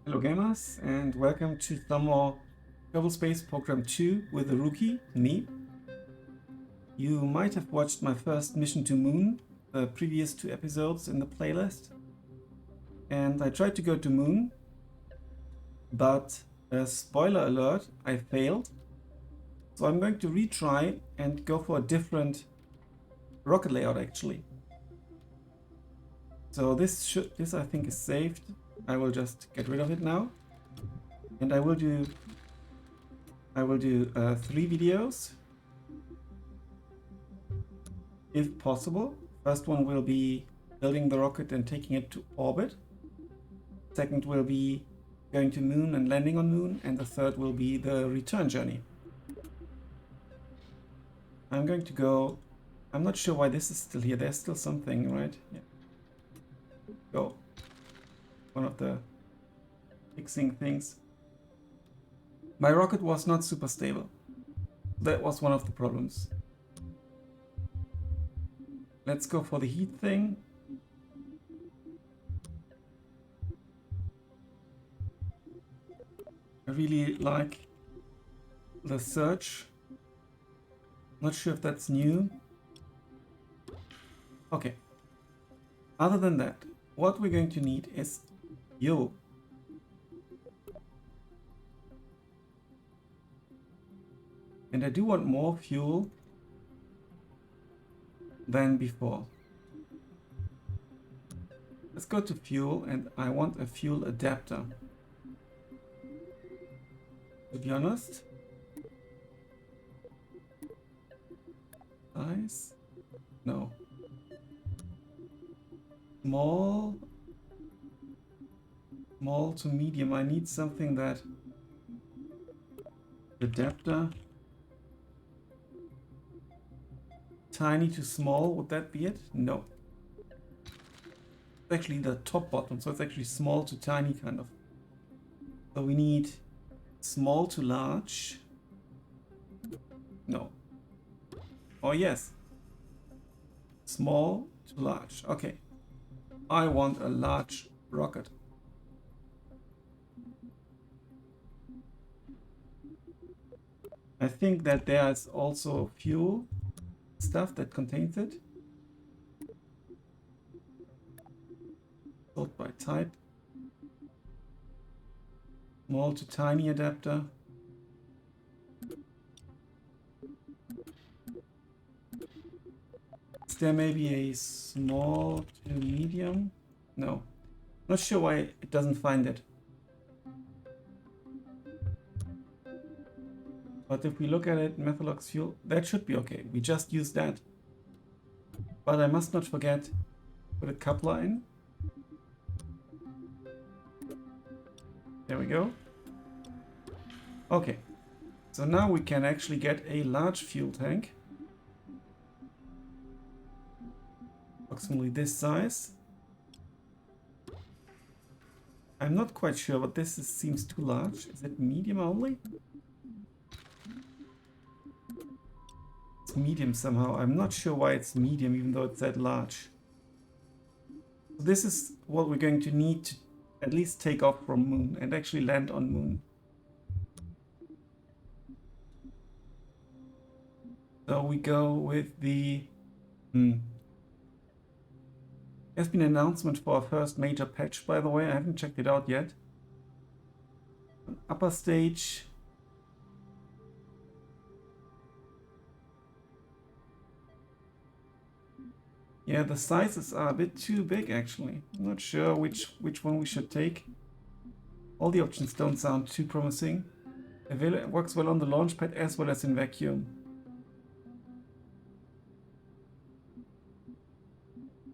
Hello gamers, and welcome to some more Kerbal Space Program 2 with the rookie, me. You might have watched my first mission to Moon, the previous 2 episodes in the playlist. And I tried to go to Moon, but spoiler alert, I failed. So I'm going to retry and go for a different rocket layout actually. So this I think is saved. I will just get rid of it now. And I will do 3 videos if possible. First one will be building the rocket and taking it to orbit. Second will be going to Moon and landing on Moon. And the third will be the return journey. I'm going to go... I'm not sure why this is still here. There's still something, right? Yeah. Go. One of the fixing things. My rocket was not super stable. That was one of the problems. Let's go for the heat thing. I really like the search. Not sure if that's new. Okay. Other than that, what we're going to need is fuel. And I do want more fuel than before. Let's go to fuel, and I want a fuel adapter. To be honest. Size? No. Small to medium. I need something that... Adapter. Tiny to small, would that be it? No. It's actually the top bottom, so it's actually small to tiny kind of. So we need small to large. No. Oh yes. Small to large. Okay. I want a large rocket. I think that there is also fuel stuff that contains it. Sort by type. Small to tiny adapter. Is there maybe a small to medium? No. Not sure why it doesn't find it. But if we look at it, Methalox fuel, that should be okay. We just used that. But I must not forget, put a coupler in. There we go. Okay. So now we can actually get a large fuel tank. Approximately this size. I'm not quite sure, but this seems too large. Is it medium only? It's medium somehow. I'm not sure why it's medium, even though it's that large. So this is what we're going to need to at least take off from Moon and actually land on Moon. So we go with the... There's been an announcement for our first major patch, by the way. I haven't checked it out yet. Upper stage. Yeah, the sizes are a bit too big, actually. I'm not sure which one we should take. All the options don't sound too promising. It works well on the launch pad as well as in vacuum.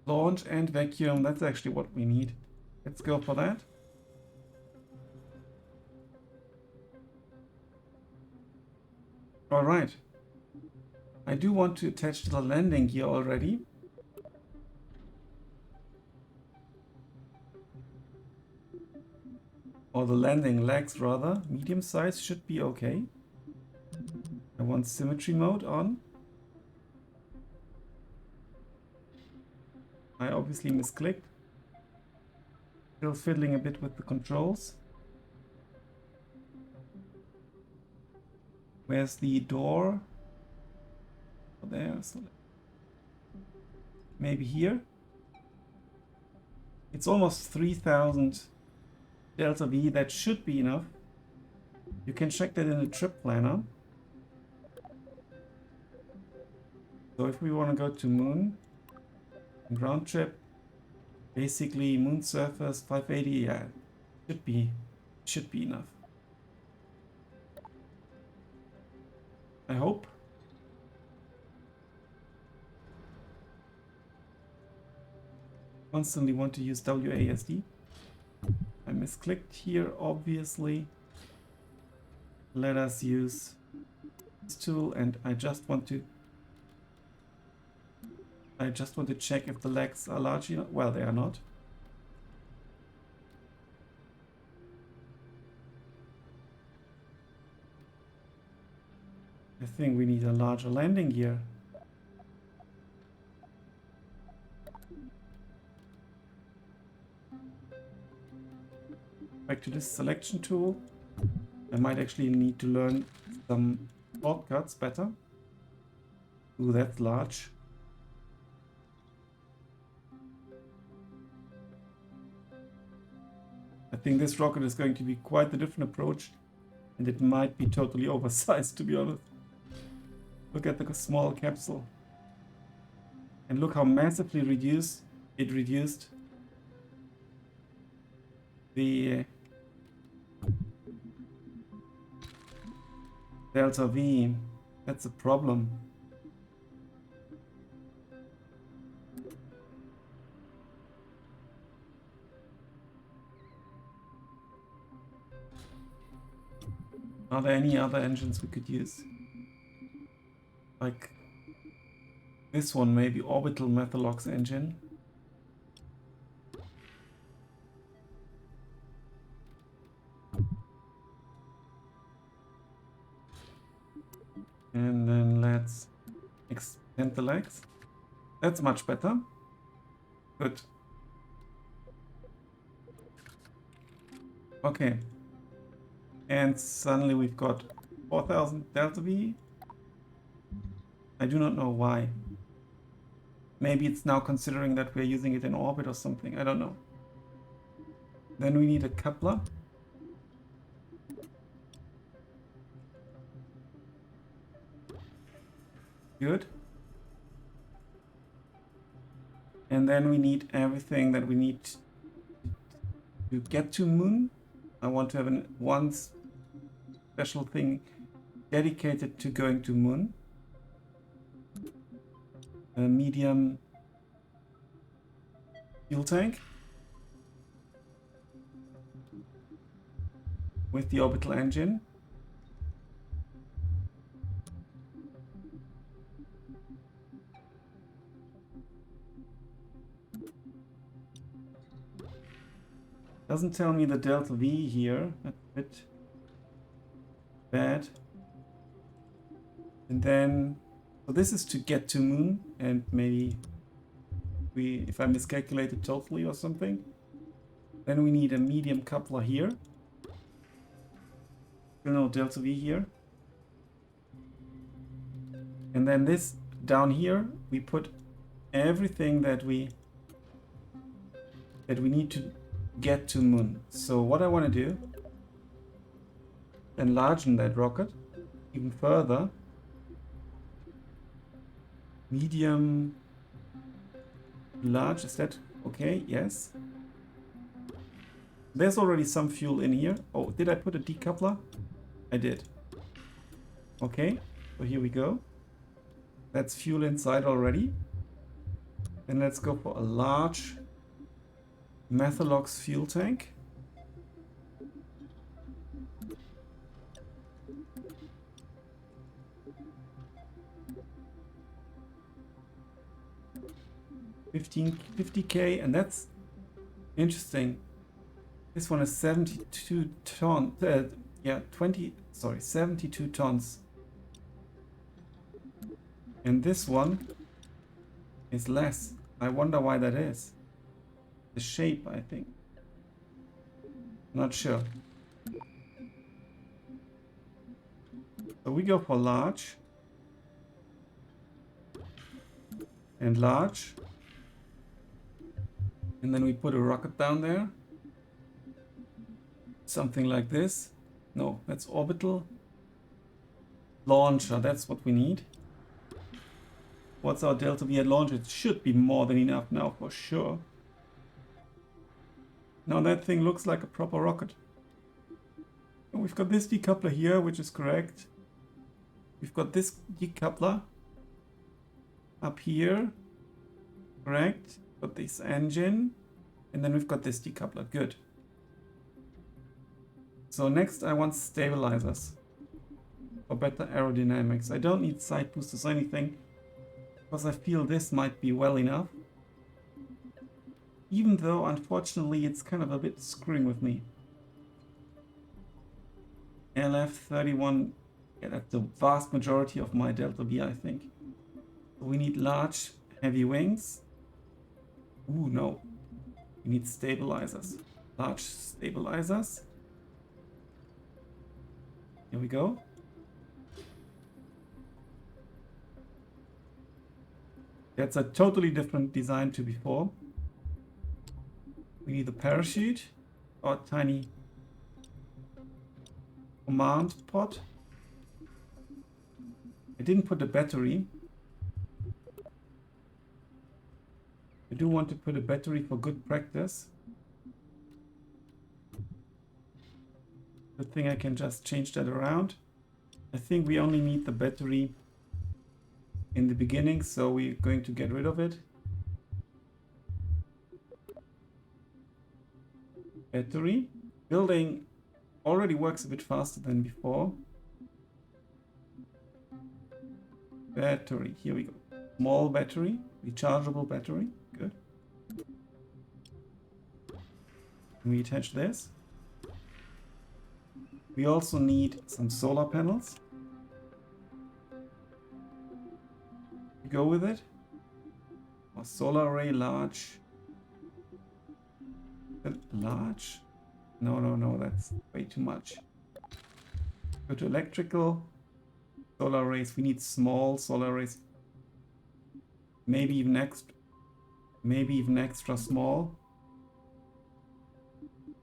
Launch and vacuum, that's actually what we need. Let's go for that. Alright. I do want to attach the landing gear already. Or the landing legs rather. Medium size should be okay. I want symmetry mode on. I obviously misclicked. Still fiddling a bit with the controls. Where's the door? Oh, there. So maybe here. It's almost 3000 delta V. That should be enough. You can check that in the trip planner. So if we want to go to moon, ground trip, basically moon surface 580, yeah, should be enough. I hope. Constantly want to use WASD. I misclicked here, obviously. Let us use this tool, and I just want to check if the legs are large enough. Well, they are not. I think we need a larger landing gear. Back to this selection tool. I might actually need to learn some shortcuts better. Ooh, that's large. I think this rocket is going to be quite a different approach, and it might be totally oversized, to be honest. Look at the small capsule. And look how massively it reduced the delta V. That's a problem. Are there any other engines we could use? Like this one, maybe orbital Methalox engine. And then let's extend the legs. That's much better. Good. Okay. And suddenly we've got 4000 delta V. I do not know why. Maybe it's now considering that we're using it in orbit or something. I don't know. Then we need a coupler. Good. And then we need everything that we need to get to moon. I want to have one special thing dedicated to going to moon. A medium fuel tank with the orbital engine. Doesn't tell me the delta V here. That's a bit bad. And then, so this is to get to moon, and maybe if I miscalculated totally or something, then we need a medium coupler here. Still no delta V here. And then this down here, we put everything that we need to get to moon. So what I want to do, enlarge that rocket even further. Medium, large, is that okay? Yes. There's already some fuel in here. Oh, did I put a decoupler? I did. Okay, so here we go. That's fuel inside already. Then let's go for a large Methalox fuel tank. $50K, and that's interesting. This one is 72 tons. 72 tons. And this one is less. I wonder why that is. The shape, I think. Not sure. So we go for large. And large. And then we put a rocket down there. Something like this. No, that's orbital. Launcher, that's what we need. What's our delta V at launch? It should be more than enough now for sure. Now that thing looks like a proper rocket. And we've got this decoupler here, which is correct. We've got this decoupler up here. Correct. Got this engine. And then we've got this decoupler. Good. So next I want stabilizers for better aerodynamics. I don't need side boosters or anything, because I feel this might be well enough. Even though, unfortunately, it's kind of a bit screwing with me. LF31, yeah, that's the vast majority of my delta V, I think. We need large, heavy wings. Ooh, no. We need stabilizers. Large stabilizers. Here we go. That's a totally different design to before. We need a parachute or a tiny command pod. I didn't put a battery. I do want to put a battery for good practice. Good thing I can just change that around. I think we only need the battery in the beginning, so we're going to get rid of it. Battery. Building already works a bit faster than before. Battery, here we go. Small battery, rechargeable battery, good. Can we attach this? We also need some solar panels. Go with it. Or solar array large. Large? No, that's way too much. Go to electrical. Solar arrays. We need small solar arrays. Maybe even extra small.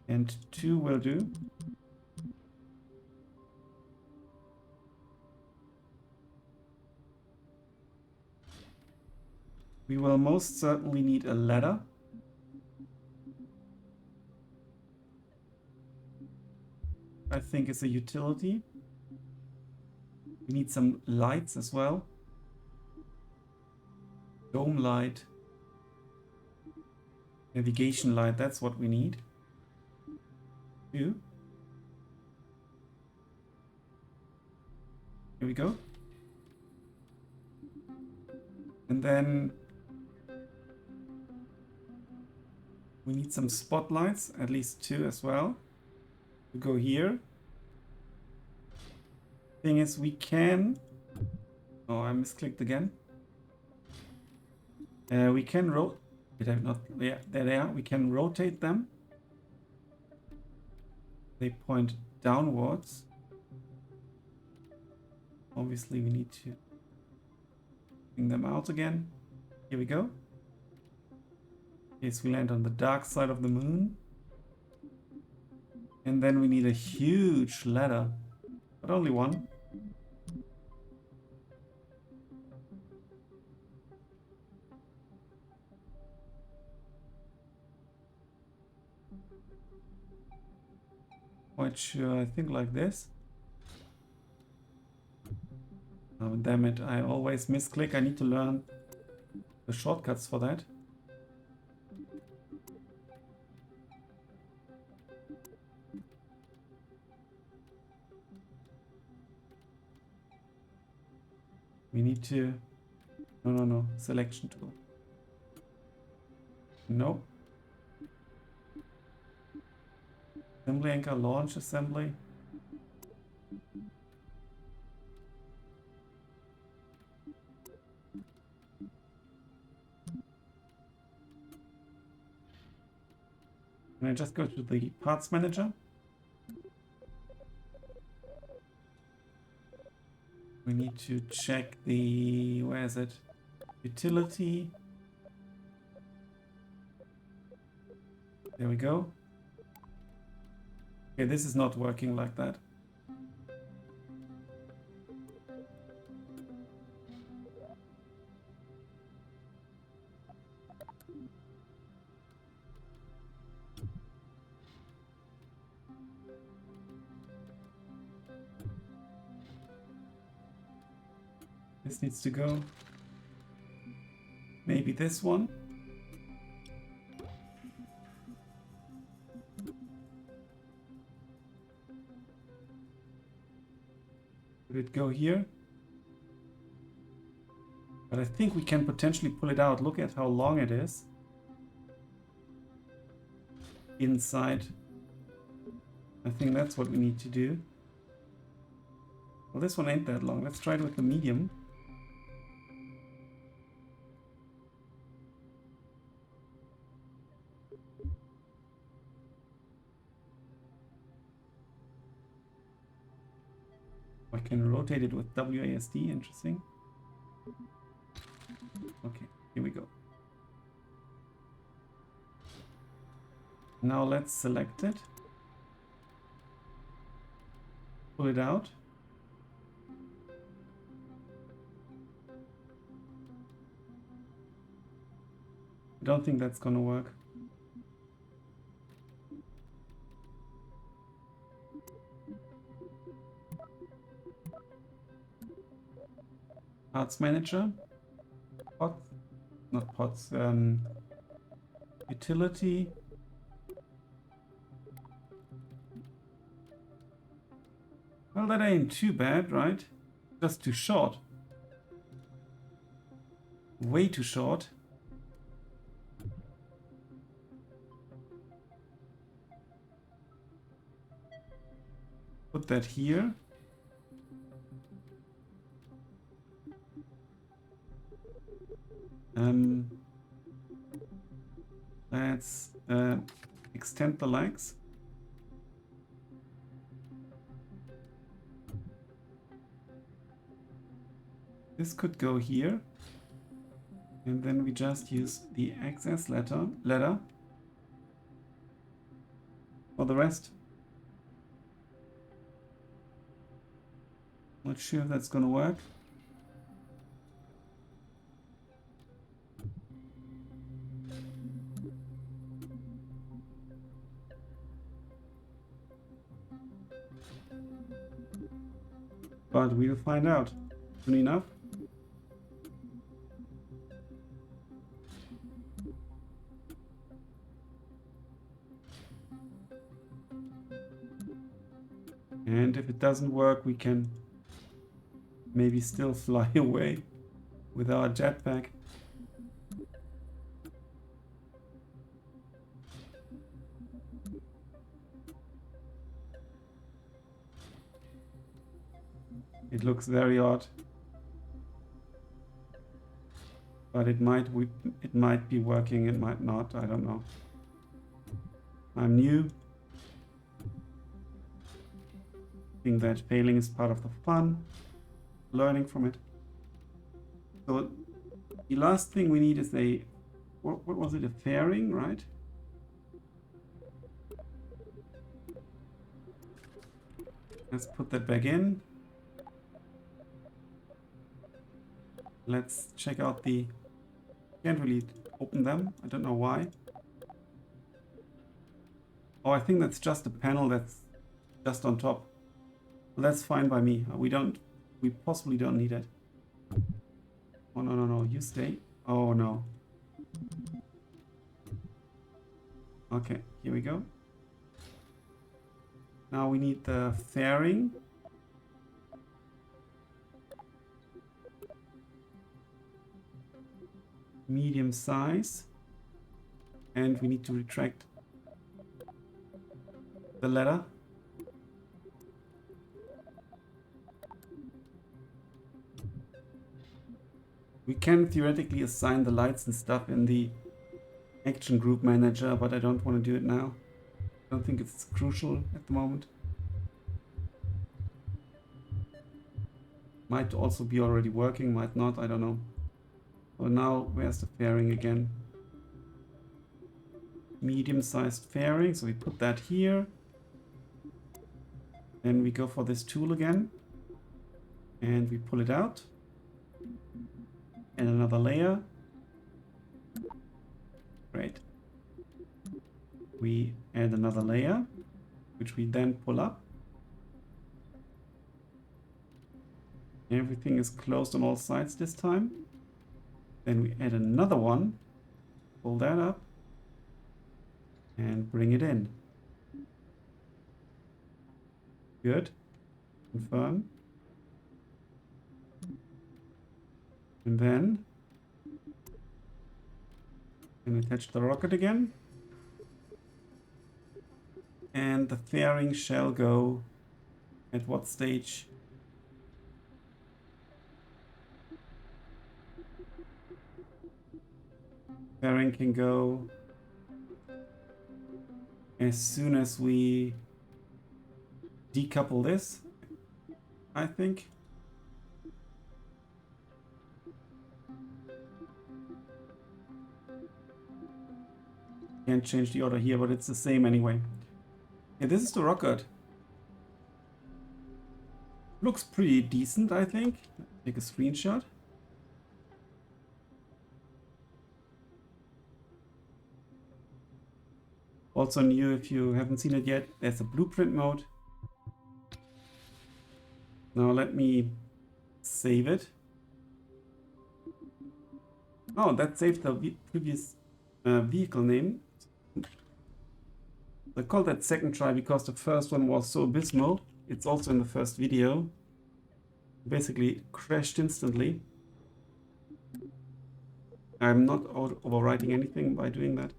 And 2 will do. We will most certainly need a ladder. I think it's a utility. We need some lights as well. Dome light. Navigation light, that's what we need. 2. Here we go. And then we need some spotlights, at least 2 as well. To go here. Thing is, we can. Oh, I misclicked again. We can rotate. Did I not? Yeah, there they are. We can rotate them. They point downwards. Obviously, we need to bring them out again. Here we go. Yes, we land on the dark side of the moon. And then we need a huge ladder, but only one. Quite sure, I think like this. Oh, damn it, I always misclick. I need to learn the shortcuts for that. We need to... No. Selection tool. No. Assembly anchor, launch assembly. Can I just go to the parts manager? We need to check the, where is it? Utility. There we go. Okay, this is not working like that. This needs to go. Maybe this one. Could it go here? But I think we can potentially pull it out. Look at how long it is. Inside. I think that's what we need to do. Well, this one ain't that long. Let's try it with the medium. I can rotate it with WASD. Interesting. Okay, here we go. Now let's select it. Pull it out. I don't think that's gonna work. Parts manager. Pots. Not pots. Utility. Well, that ain't too bad, right? Just too short. Way too short. Put that here. Let's extend the legs. This could go here. And then we just use the access ladder for the rest. Not sure if that's gonna work. But we'll find out soon enough. And if it doesn't work, we can maybe still fly away with our jetpack. It looks very odd, but it might be working, it might not, I don't know. I'm new. I think that failing is part of the fun, learning from it. So the last thing we need is a, what was it, a fairing, right? Let's put that back in. Let's check out the, can't really open them, I don't know why. Oh, I think that's just a panel that's just on top. Well, that's fine by me. We possibly don't need it. Oh, no, you stay. Oh, no. Okay, here we go. Now we need the fairing. Medium size. And we need to retract the ladder. We can theoretically assign the lights and stuff in the action group manager, but I don't want to do it now. I don't think it's crucial at the moment. Might also be already working, might not, I don't know. So now, where's the fairing again? Medium-sized fairing, so we put that here. Then we go for this tool again. And we pull it out. And another layer. Great. We add another layer, which we then pull up. Everything is closed on all sides this time. Then we add another one, pull that up, and bring it in. Good. Confirm. And then attach the rocket again. And the fairing shall go at what stage? Fairing can go as soon as we decouple this, I think. Can't change the order here, but it's the same anyway. Yeah, this is the rocket. Looks pretty decent, I think. Take a screenshot. Also new, if you haven't seen it yet, there's a blueprint mode. Now let me save it. Oh, that saved the previous vehicle name. I called that second try because the first one was so abysmal. It's also in the first video. Basically crashed instantly. I'm not overwriting anything by doing that.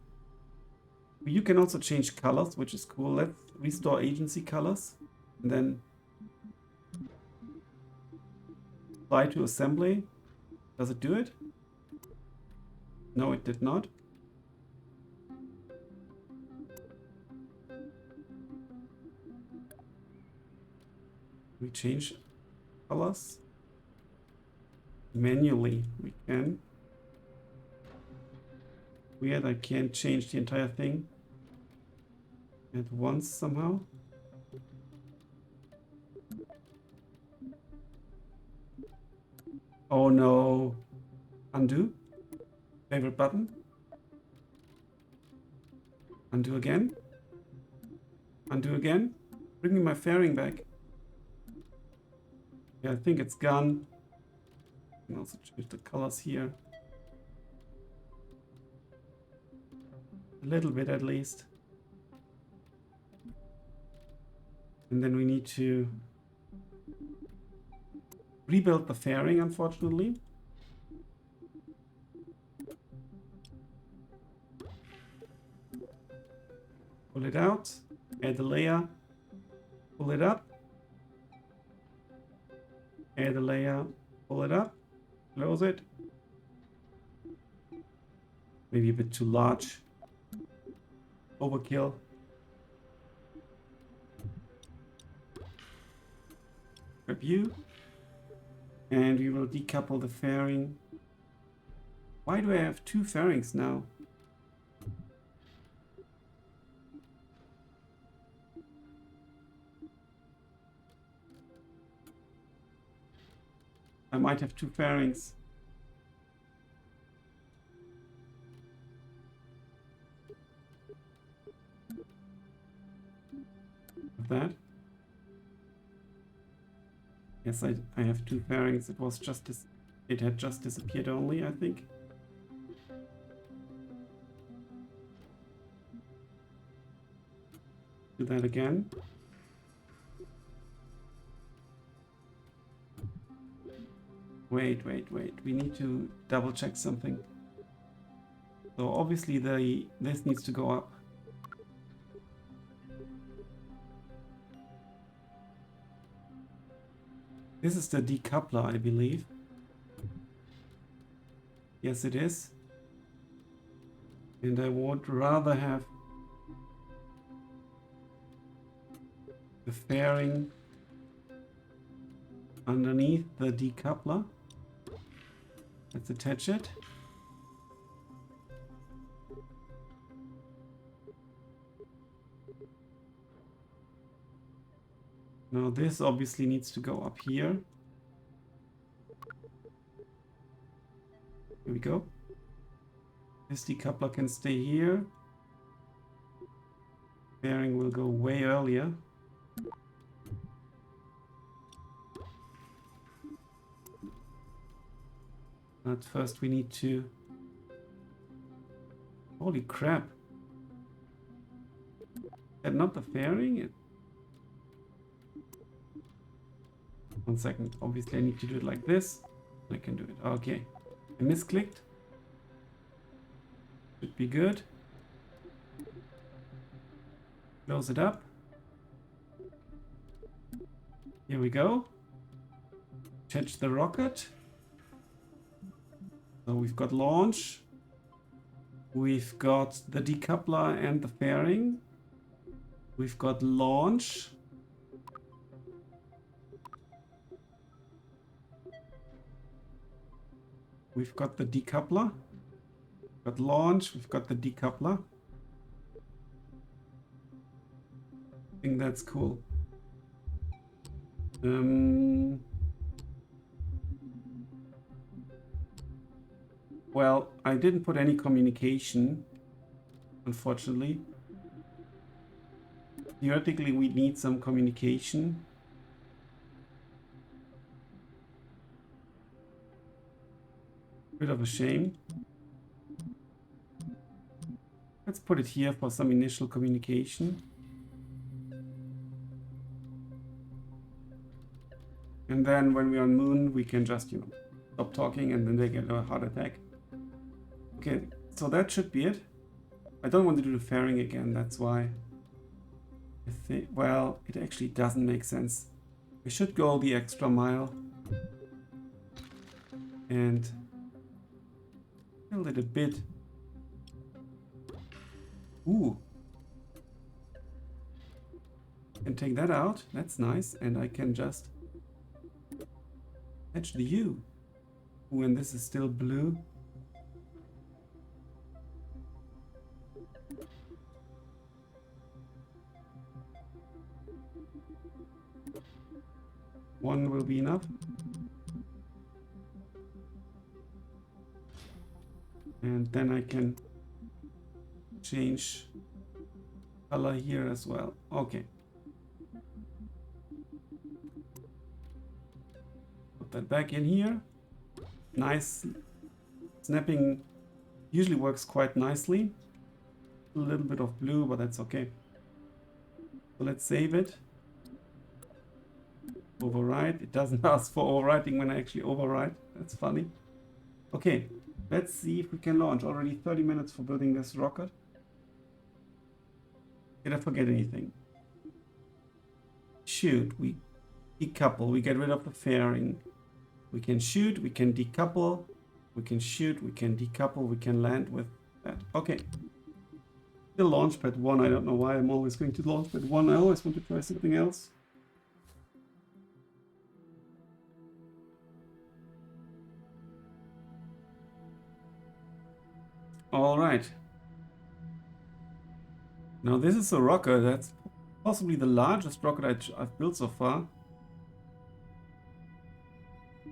You can also change colors, which is cool. Let's restore agency colors. And then apply to assembly. Does it do it? No, it did not. We change colors. Manually, we can. Weird, I can't change the entire thing at once somehow. Oh no. Undo. Favorite button. Undo again. Undo again. Bring me my fairing back. Yeah, I think it's gone. I can also change the colors here. A little bit at least. And then we need to rebuild the fairing, unfortunately. Pull it out, add a layer, pull it up, add a layer, pull it up, close it. Maybe a bit too large. Overkill. Review. And we will decouple the fairing. Why do I have two fairings now? I might have two fairings. That. Yes, I have two fairings. It was just it had just disappeared only, I think. Do that again. Wait. We need to double check something. So obviously this needs to go up. This is the decoupler, I believe. Yes, it is. And I would rather have the fairing underneath the decoupler. Let's attach it. Now this obviously needs to go up here. Here we go. This decoupler can stay here. Bearing will go way earlier. But first we need to... Holy crap. And not the fairing? One second. Obviously I need to do it like this. I can do it. Okay. I misclicked. Should be good. Close it up. Here we go. Change the rocket. So we've got launch. We've got the decoupler and the fairing. We've got launch. We've got the decoupler. We've got launch. We've got the decoupler. I think that's cool. Well, I didn't put any communication, unfortunately. Theoretically, we need some communication. Bit of a shame. Let's put it here for some initial communication. And then when we're on Moon, we can just, you know, stop talking and then they get a heart attack. Okay, so that should be it. I don't want to do the fairing again, that's why. I think, well, it actually doesn't make sense. We should go the extra mile. And build it a bit. Ooh. I can take that out, that's nice. And I can just attach the U. Ooh, and this is still blue. One will be enough. And then I can change color here as well. Okay. Put that back in here. Nice. Snapping usually works quite nicely. A little bit of blue, but that's okay. So let's save it. Override. It doesn't ask for overwriting when I actually override. That's funny. Okay, let's see if we can launch. Already 30 minutes for building this rocket. Did I forget anything? Shoot, we decouple. We get rid of the fairing. We can shoot, we can decouple. We can shoot, we can decouple. We can land with that. Okay. Still launch pad 1. I don't know why I'm always going to launch pad 1. I always want to try something else. All right. Now this is a rocket. That's possibly the largest rocket I've built so far.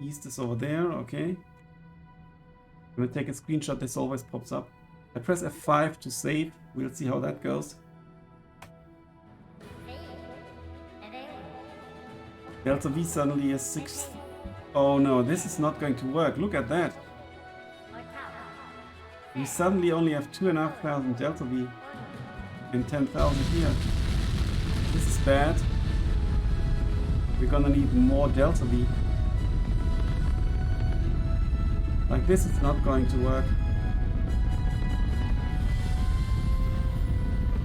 East is over there. Okay. I'm gonna take a screenshot. This always pops up. I press F5 to save. We'll see how that goes. Delta V suddenly is 6. Oh no, this is not going to work. Look at that. We suddenly only have 2,500 Delta V and 10,000 here. This is bad. We're gonna need more Delta V. Like this, it's not going to work.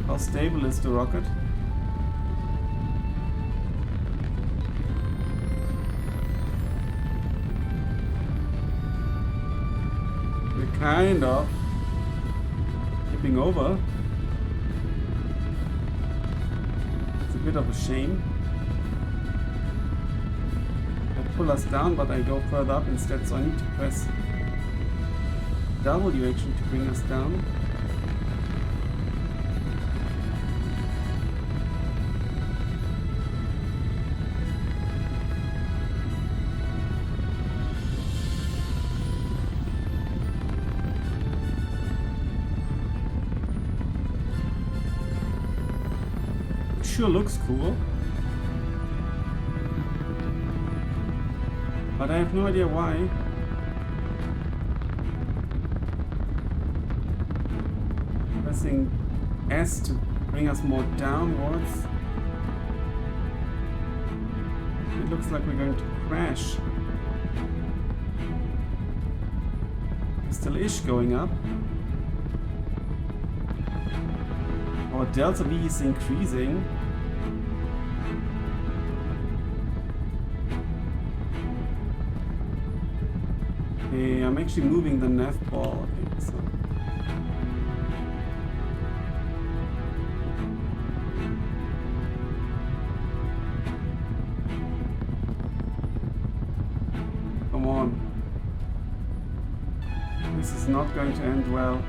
How stable is the rocket? We're kind of tipping over. It's a bit of a shame. pull us down, but I go further up instead, so I need to press W actually to bring us down. Sure looks cool, but I have no idea why. Pressing S to bring us more downwards. It looks like we're going to crash. Still ish going up. Our delta V is increasing. Okay, I'm actually moving the nav ball. Okay, so. Come on. This is not going to end well.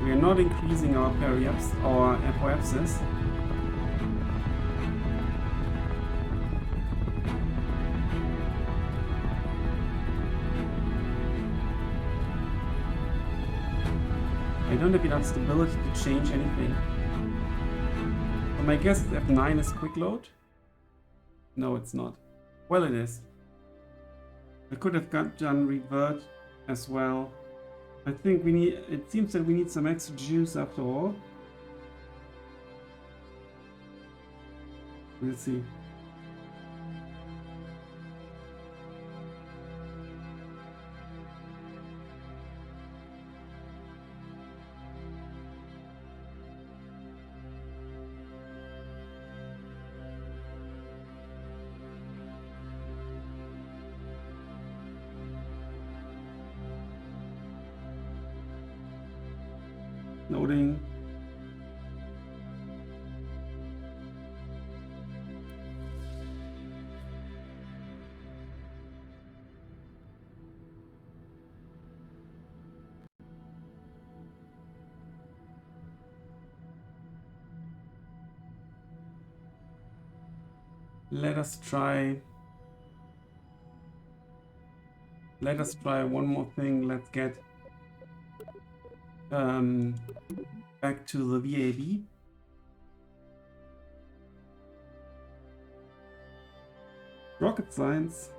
We are not increasing our apoapsis. I don't have enough stability to change anything. My guess is F9 is quick load? No, it's not. Well, it is. I could have done revert as well. I think we need, it seems that we need some extra juice after all. We'll see. Loading. Let us try one more thing. Let's get back to the VAB. Rocket science.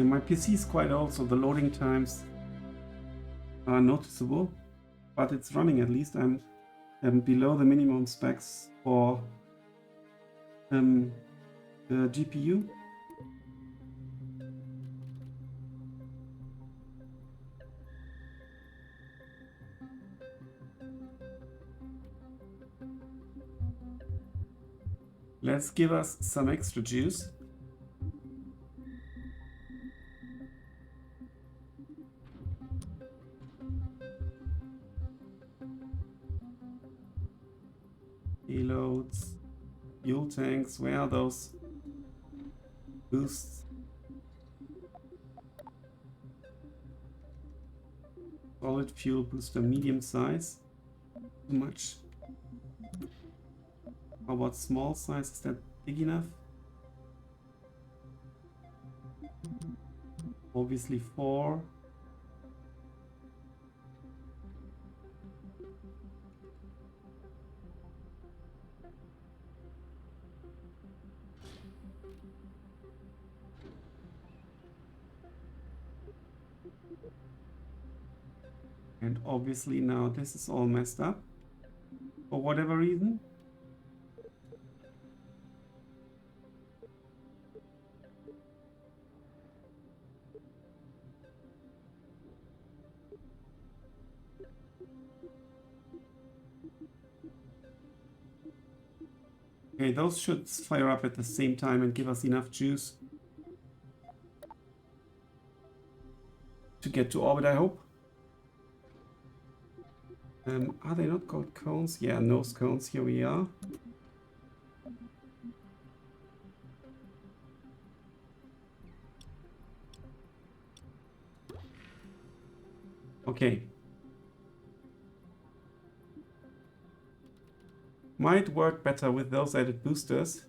My PC is quite old, so the loading times are noticeable, but it's running at least. I'm below the minimum specs for the GPU. Let's give us some extra juice. Payloads, fuel tanks, where are those boosts? Solid fuel booster, medium size. Too much. How about small size? Is that big enough? Obviously 4. And obviously now this is all messed up for whatever reason. Okay, those should fire up at the same time and give us enough juice to get to orbit, I hope. Are they not called cones? Yeah, nose cones. Here we are. Okay. Might work better with those added boosters.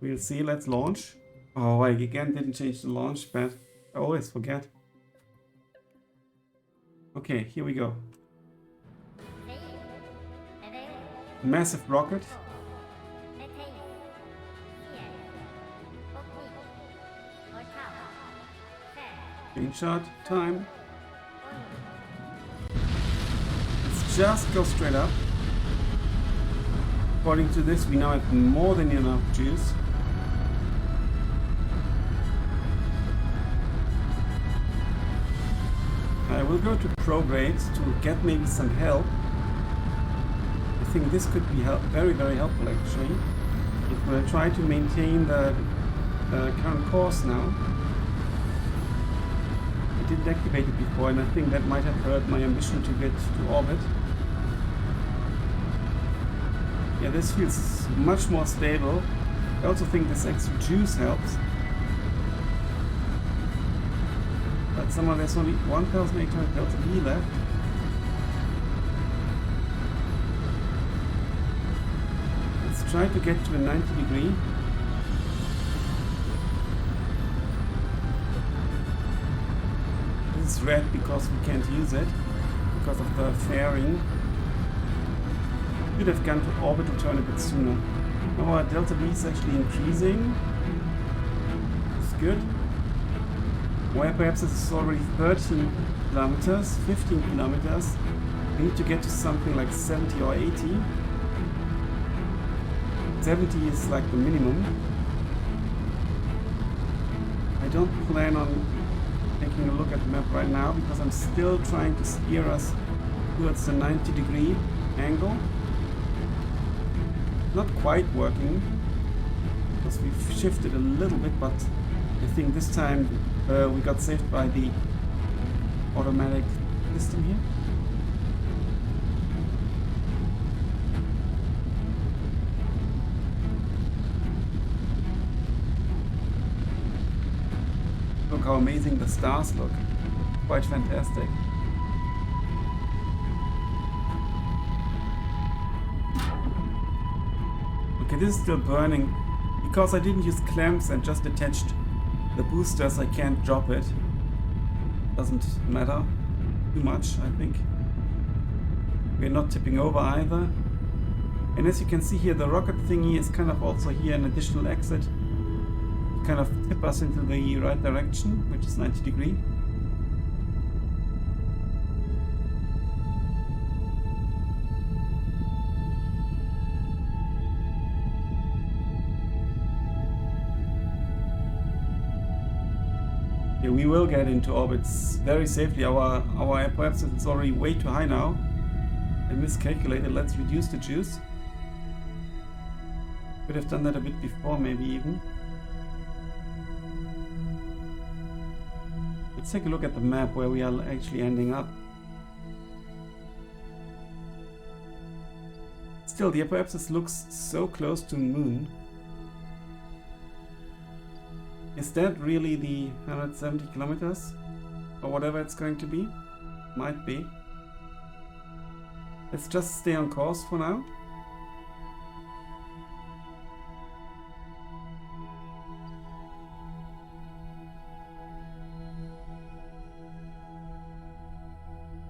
We'll see. Let's launch. Oh, I again didn't change the launch pad. I always forget. Okay, here we go. Massive rocket. Screenshot time. Let's just go straight up. According to this, we now have more than enough juice. I will go to progrades to get maybe some help. I think this could be very, very helpful actually. If we'll try to maintain the current course now. I didn't activate it before and I think that might have hurt my ambition to get to orbit. Yeah, this feels much more stable. I also think this extra juice helps. But somehow there's only 1,800 delta V left. Let's try to get to a 90 degree. This is red because we can't use it, because of the fairing. Should have gone to orbit to turn a bit sooner. Now our delta V is actually increasing. It's good. Where perhaps it's already 13 kilometers, 15 kilometers. We need to get to something like 70 or 80. 70 is like the minimum. I don't plan on taking a look at the map right now because I'm still trying to steer us towards the 90 degree angle. Not quite working because we've shifted a little bit, but I think this time we got saved by the automatic system here. Look how amazing the stars look. Quite fantastic. Okay, this is still burning. Because I didn't use clamps and just attached the boosters, I can't drop it. Doesn't matter too much, I think. We're not tipping over either. And as you can see here, the rocket thingy is kind of also here an additional exit. To kind of tip us into the right direction, which is 90 degree. Yeah, we will get into orbits very safely. Our perhaps it's already way too high now. I miscalculated. Let's reduce the juice. Could have done that a bit before, maybe even. Let's take a look at the map where we are actually ending up. Still, the Apoapsis looks so close to the moon. Is that really the 170 kilometers? Or whatever it's going to be? Might be. Let's just stay on course for now.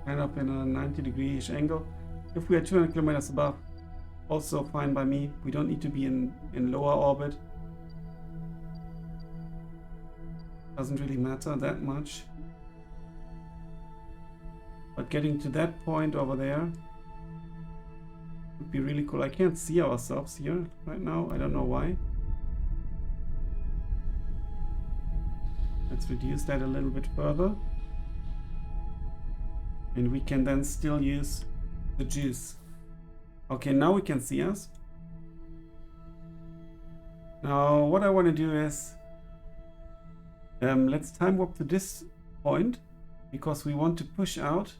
Kind of in a 90 degree-ish angle. If we are 200 kilometers above, also fine by me. We don't need to be in lower orbit. Doesn't really matter that much. But getting to that point over there would be really cool. I can't see ourselves here right now. I don't know why. Let's reduce that a little bit further. And we can then still use the juice. Okay, now we can see us. Now what I want to do is let's time warp to this point, because we want to push out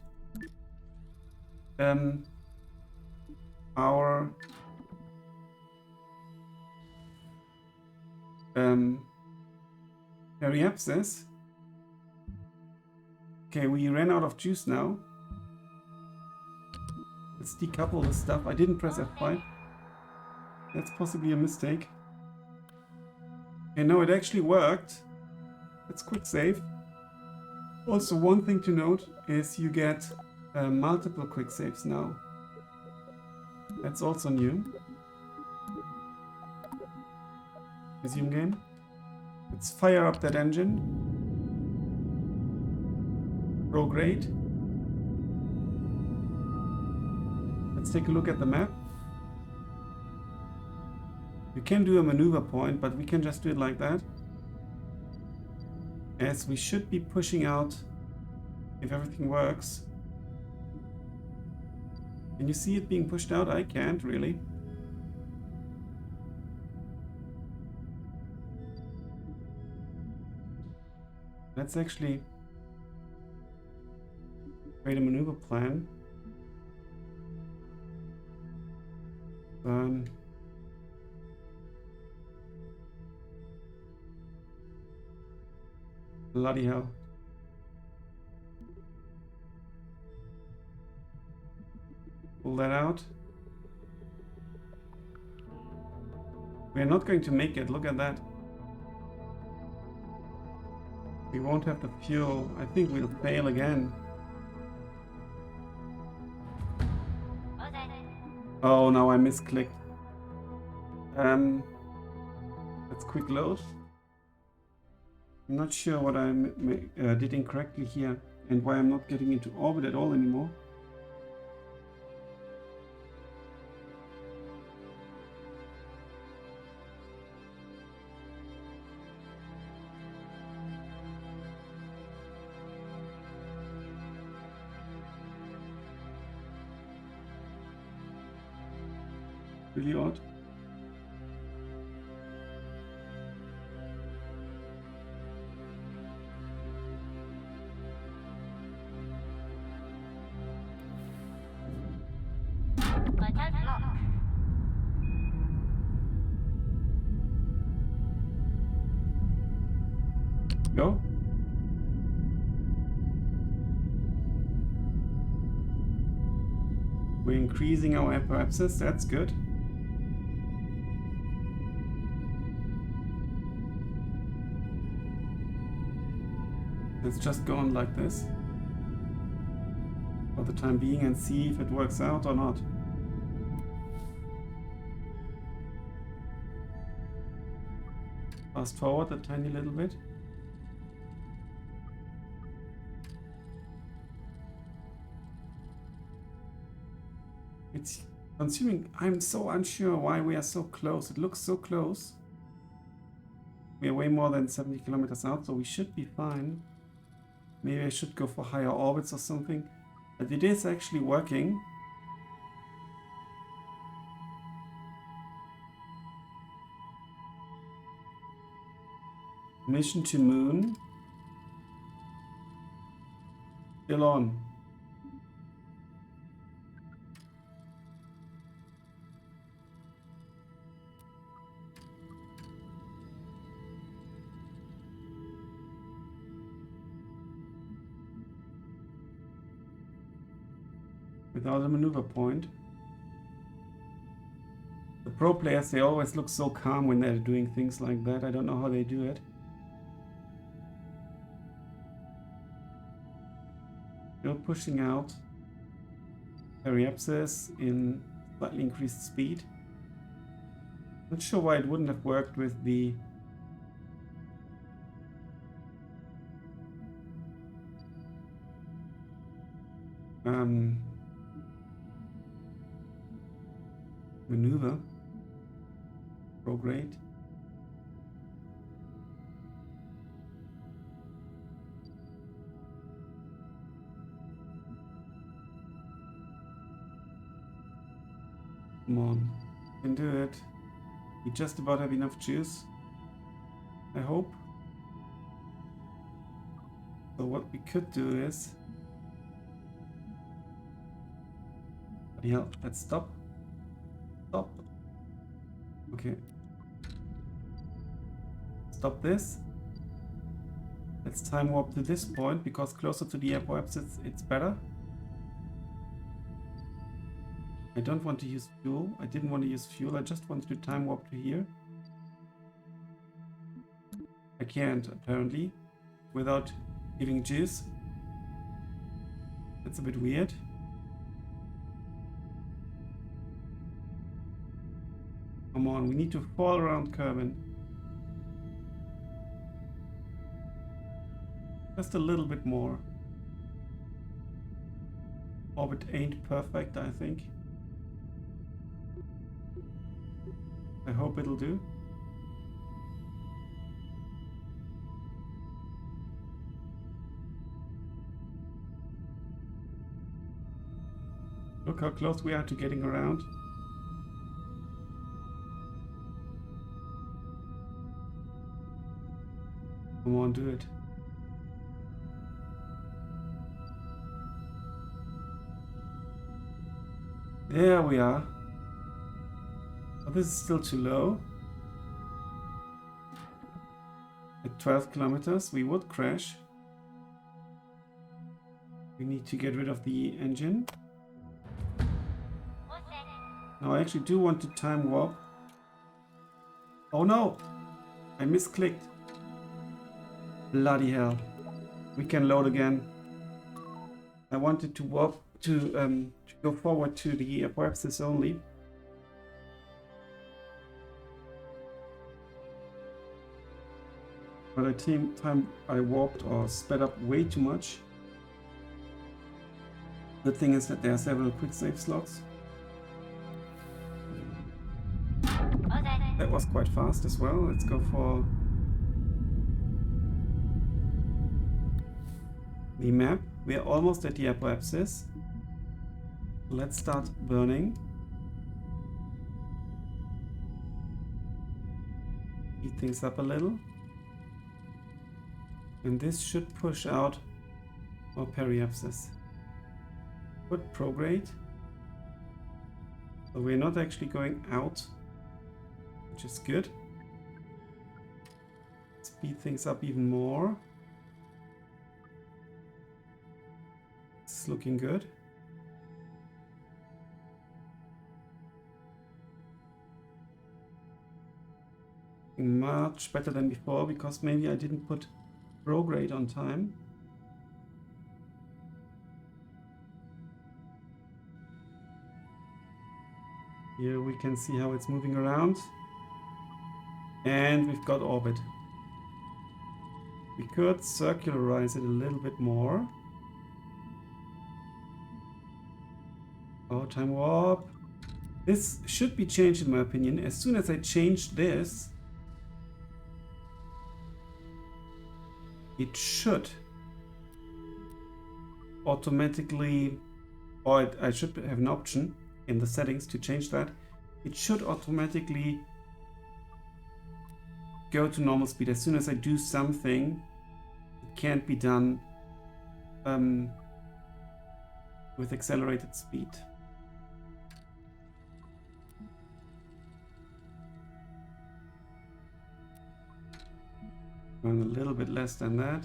our periapsis. Okay, we ran out of juice now. Let's decouple this stuff. I didn't press F5. That's possibly a mistake. Okay, no, it actually worked. Let's quick save. Also, one thing to note is you get multiple quick saves now. That's also new. Resume game. Let's fire up that engine. Prograde. Let's take a look at the map. We can do a maneuver point, but we can just do it like that, as we should be pushing out if everything works. Can you see it being pushed out? I can't really. Let's actually create a maneuver plan. Bloody hell. Pull that out. We're not going to make it. Look at that. We won't have the fuel. I think we'll fail again. Oh, now I misclicked. Let's quick load. I'm not sure what I did incorrectly here and why I'm not getting into orbit at all anymore. Really odd. Go. We're increasing our hyperapsis, that's good. Let's just go on like this for the time being and see if it works out or not. Fast forward a tiny little bit. It's consuming. I'm so unsure why we are so close. It looks so close. We are way more than 70 kilometers out, so we should be fine. Maybe I should go for higher orbits or something. But it is actually working. Mission to Moon. Still on. Without a maneuver point. The pro players, they always look so calm when they're doing things like that. I don't know how they do it. Still pushing out periapsis in slightly increased speed. Not sure why it wouldn't have worked with the Maneuver. Prograde. Come on, you can do it. You just about have enough juice, I hope. So what we could do is... Yeah, let's stop. Stop. Okay. Stop this. Let's time warp to this point, because closer to the apoapsis it's better. I don't want to use fuel. I didn't want to use fuel. I just wanted to time warp to here. I can't, apparently, without giving juice. That's a bit weird. Come on, we need to fall around Kerbin. Just a little bit more. Orbit ain't perfect, I think. I hope it'll do. Look how close we are to getting around. Come on, do it. There we are. But this is still too low. At 12 kilometers, we would crash. We need to get rid of the engine. Now I actually do want to time warp. Oh no! I misclicked. Bloody hell. We can load again. I wanted to warp to go forward to the apoapsis only. But I warped or sped up way too much. The thing is that there are several quick save slots. That was quite fast as well. Let's go for the map. We are almost at the apoapsis. Let's start burning. Speed things up a little. And this should push out our periapsis. Good prograde. So we're not actually going out, which is good. Speed things up even more. It's looking good. Much better than before, because maybe I didn't put prograde on time. Here we can see how it's moving around. And we've got orbit. We could circularize it a little bit more. Oh, time warp. This should be changed in my opinion. As soon as I change this, it should automatically, or I should have an option in the settings to change that. It should automatically go to normal speed as soon as I do something. It can't be done with accelerated speed. Going a little bit less than that.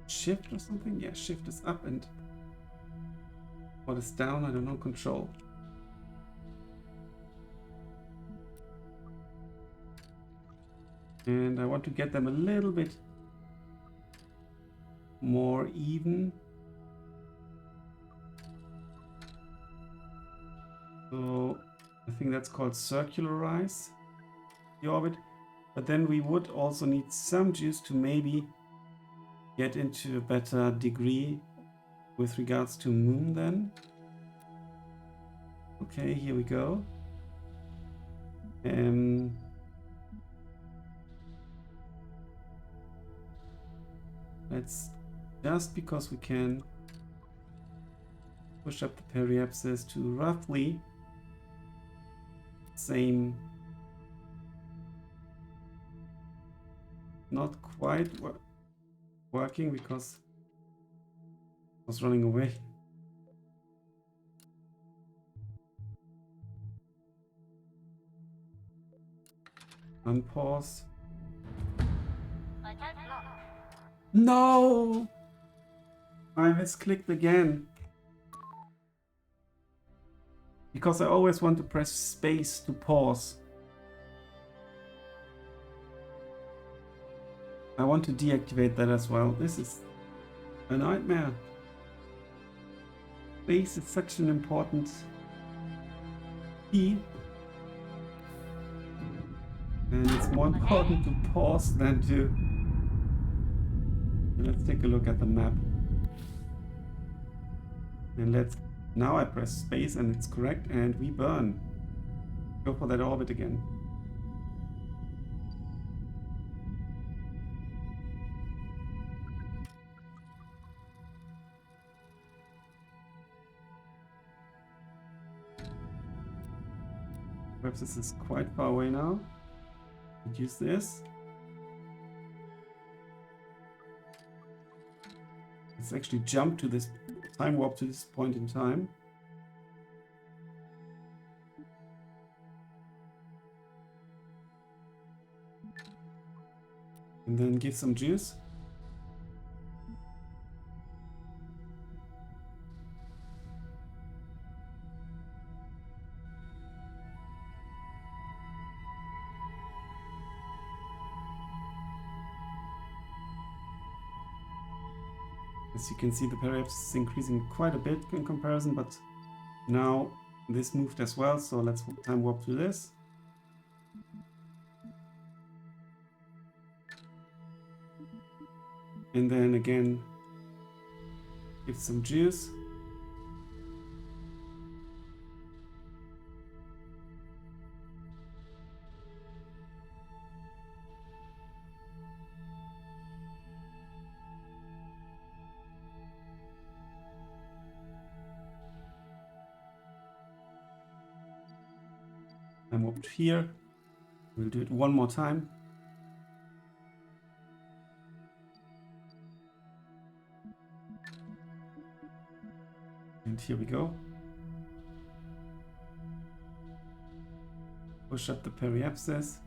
Shift or something? Yeah, shift is up and what is down? I don't know. Control. And I want to get them a little bit more even. So I think that's called circularize the orbit. But then we would also need some juice to maybe get into a better degree with regards to Moon then. Okay, here we go. Let's, just because we can, push up the periapsis to roughly same, not quite working because I was running away. Unpause. No! I misclicked again. Because I always want to press space to pause. I want to deactivate that as well. This is a nightmare. Space is such an important key. And it's more important to pause than to... Let's take a look at the map. And let's... Now I press space and it's correct and we burn. Go for that orbit again. Perhaps this is quite far away now. Use this. Let's actually jump to this, time warp to this point in time. And then give some juice. As you can see, the periapsis is increasing quite a bit in comparison, but now this moved as well, so let's time warp to this. And then again, give some juice. I'm up here. We'll do it one more time. And here we go. Push up the periapsis.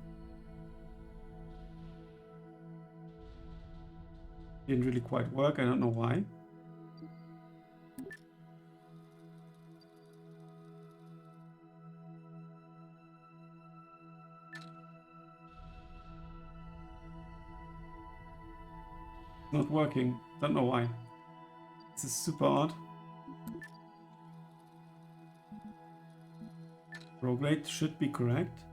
Didn't really quite work, I don't know why. Not working, don't know why. This is super odd. Rogue rate should be correct.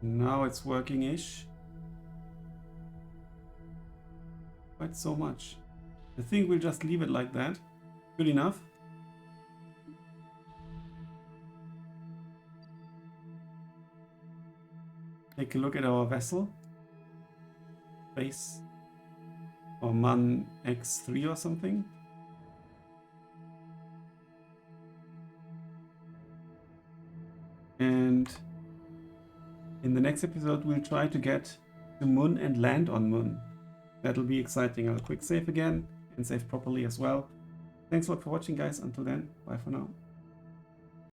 Now it's working-ish. Quite so much. I think we'll just leave it like that. Good enough. Take a look at our vessel. Base. Or MAN X3 or something. And in the next episode we'll try to get to Moon and land on Moon. That'll be exciting. I'll quick save again and save properly as well. Thanks a lot for watching, guys. Until then, bye for now.